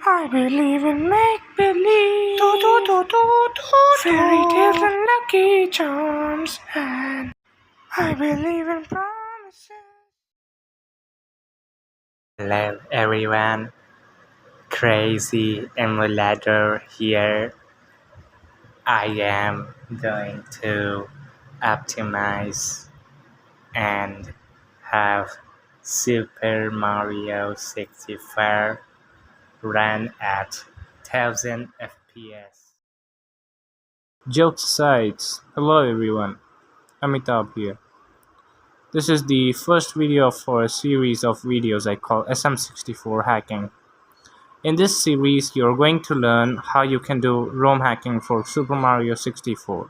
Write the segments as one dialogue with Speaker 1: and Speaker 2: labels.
Speaker 1: I believe in make-believe, fairy tales and lucky charms, and I believe in promises.
Speaker 2: Hello everyone, Crazy Emulator here. I am going to optimize and have Super Mario 64 run at 1000 FPS.
Speaker 1: Jokes aside, hello everyone, Amitabh here. This is the first video for a series of videos I call SM64 Hacking. In this series, you're going to learn how you can do ROM hacking for Super Mario 64.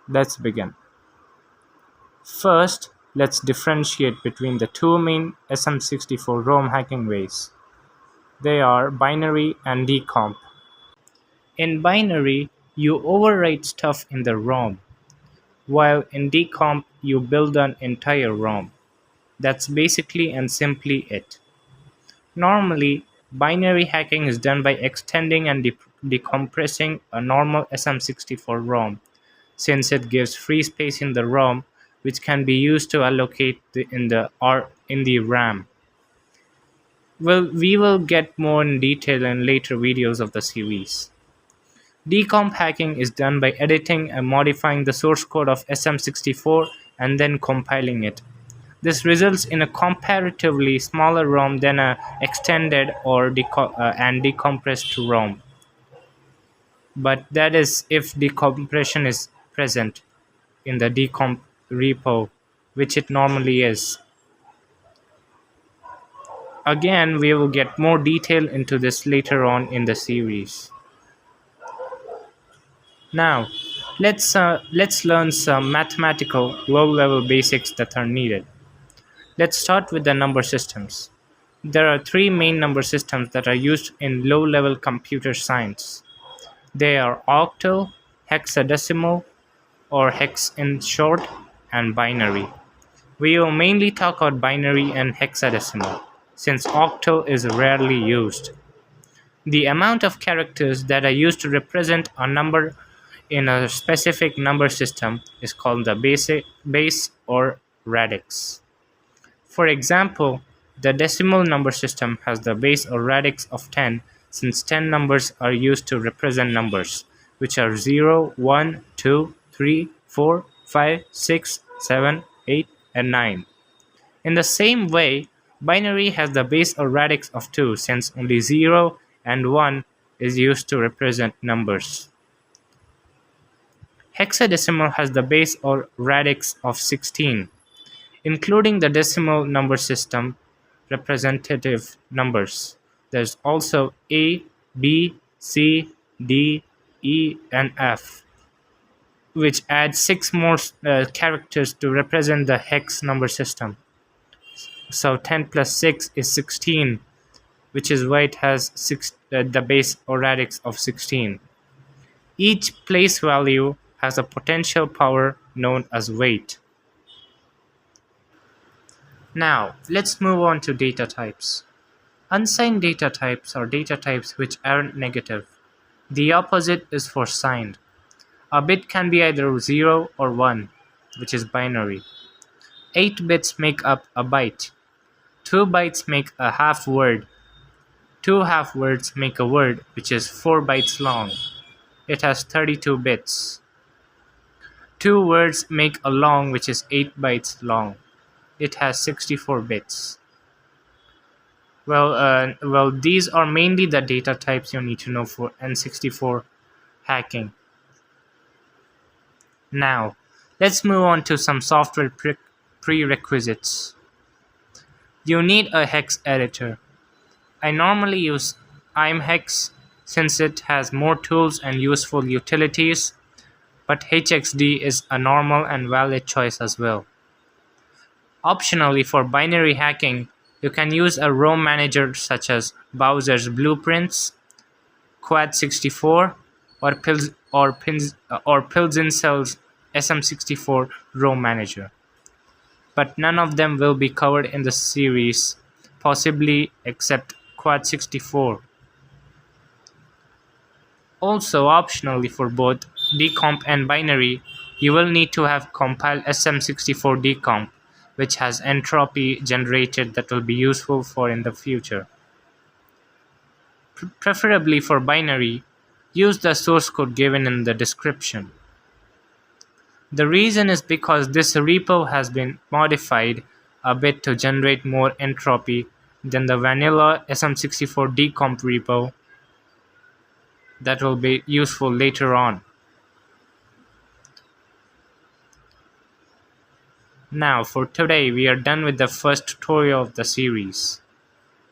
Speaker 1: Let's begin. First, let's differentiate between the two main SM64 ROM hacking ways. They are binary and decomp. In binary, you overwrite stuff in the ROM, while in decomp, you build an entire ROM. That's basically and simply it. Normally, binary hacking is done by extending and decompressing a normal SM64 ROM, since it gives free space in the ROM, which can be used to allocate in the RAM. We will get more in detail in later videos of the series. Decomp hacking is done by editing and modifying the source code of SM64 and then compiling it. This results in a comparatively smaller ROM than a extended or and decompressed ROM. But that is if decompression is present in the decomp repo, which it normally is. Again, we will get more detail into this later on in the series. Now, let's learn some mathematical low-level basics that are needed. Let's start with the number systems. There are three main number systems that are used in low-level computer science. They are octal, hexadecimal, or hex in short, and binary. We will mainly talk about binary and hexadecimal, since octal is rarely used. The amount of characters that are used to represent a number in a specific number system is called the base or radix. For example, the decimal number system has the base or radix of 10, since 10 numbers are used to represent numbers, which are 0, 1, 2, 3, 4, 5, 6, 7, 8, and 9. In the same way, binary has the base or radix of 2, since only 0 and 1 is used to represent numbers. Hexadecimal has the base or radix of 16, including the decimal number system representative numbers. There's also A, B, C, D, E, and F, which adds 6 more characters to represent the hex number system. So 10 plus 6 is 16, which is why it has the base or radix of 16. Each place value has a potential power known as weight. Now, let's move on to data types. Unsigned data types are data types which aren't negative. The opposite is for signed. A bit can be either 0 or 1, which is binary. 8 bits make up a byte. 2 bytes make a half word. 2 half words make a word which is 4 bytes long. It has 32 bits. 2 words make a long which is 8 bytes long. It has 64 bits. Well, these are mainly the data types you need to know for N64 hacking. Now, let's move on to some software prerequisites. You need a hex editor. I normally use imhex since it has more tools and useful utilities, but HXD is a normal and valid choice as well. Optionally, for binary hacking, you can use a ROM manager such as Bowser's Blueprints, Quad64, or Pilzinsel's SM64 ROM manager. But none of them will be covered in the series, possibly except Quad64. Also, optionally for both decomp and binary, you will need to have compiled SM64 decomp, which has entropy generated that will be useful for in the future. Preferably for binary, use the source code given in the description. The reason is because this repo has been modified a bit to generate more entropy than the vanilla SM64 decomp repo that will be useful later on. Now, for today, we are done with the first tutorial of the series.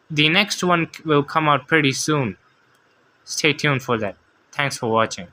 Speaker 1: The next one will come out pretty soon. Stay tuned for that. Thanks for watching.